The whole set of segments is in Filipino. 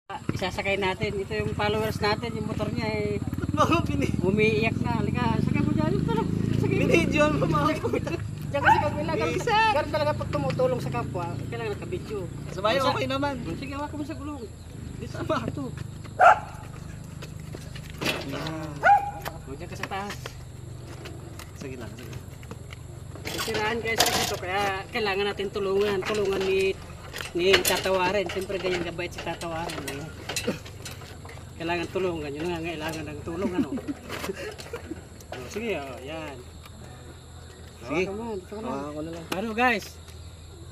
Isasakay natin. Ito yung followers natin. Yung motor niya eh. Umiiyak na. Halika, sakay mo dyan. Tara, sakay mo. Binidyon mo mga Diyan kasi kabila. Ganun talaga pag tumutulong sa kapwa. Kailangan nakabidyo. Sabay, okay naman. Sige, hawakan mo sa gulong. Dito sama. Ito. Diyan ka sa taas. Sige lang, sige. Sisiraan guys dito. Kaya kailangan natin tulungan. Tulungan ni Tatawarin. Siyempre ganyan gabait si Tatawarin. Kailangan tulungan. Yun nga, kailangan ng tulong. Ano? Sige, yan. Sige. Ako na lang. Ano guys?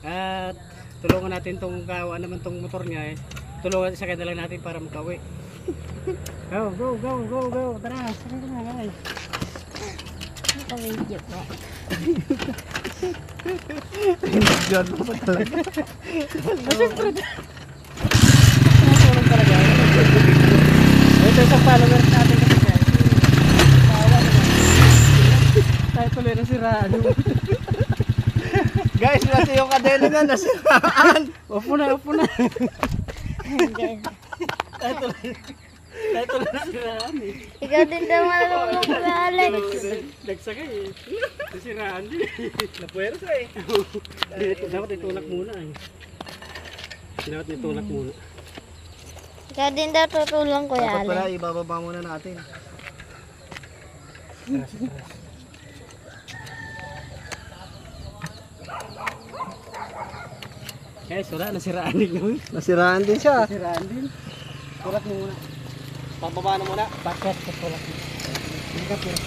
At tulungan natin tong kawa naman tong motor niya eh. Tulungan sa kanya lang natin para makawi. Go, go, go, go, go. Tara, sakay ka na guys. Video po. Binidyon mo pa talaga. Tulong talaga. Ito isang followers natin kasi guys. Kawa naman. Tayo tuloy na siraan. Guys, nasa yung kadena nga nasiraan. Upo na, upo na. Guys. Tayo tuloy na siraan eh. Ikaw din daw marunong Kuya Alex. Nagsakay eh. Nasiraan din eh. Napuwersa eh. Dapat itulak muna eh. Dapat itulak muna. Ikaw din daw tutulong Kuya Dapat pala, Alex. ibababa muna natin. Guys, wala, nasiraan din yun. Nasiraan din siya. Nasiraan din. Tulak mo muna. Pababa na muna. Bakit? Tulak mo. Hindi ka tulak.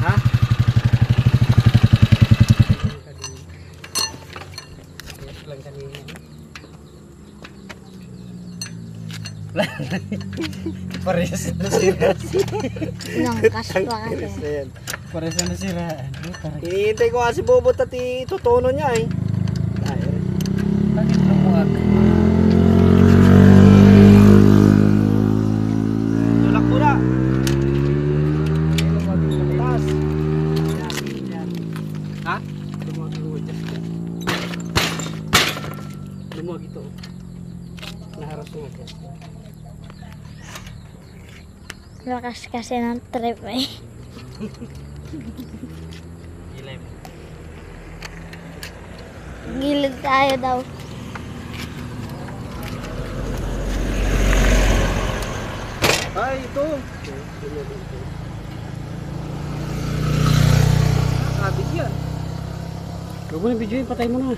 Ha? Lang kanina. Parehas na nasiraan. Nangkas pa kasi. Ayan. Parehas na nasiraan. Hinihintay ko nga si Bobot at itutono niya eh. Bakit lumuwag? Tulak muna. Taas. Ha? Lumuwag ito. Naharas mo ito. Lakas kasi ng trip eh. Ilay mo. Gilid tayo daw. Ay, ito. Kabit yan. Huwag mo na video yun, patay mo na.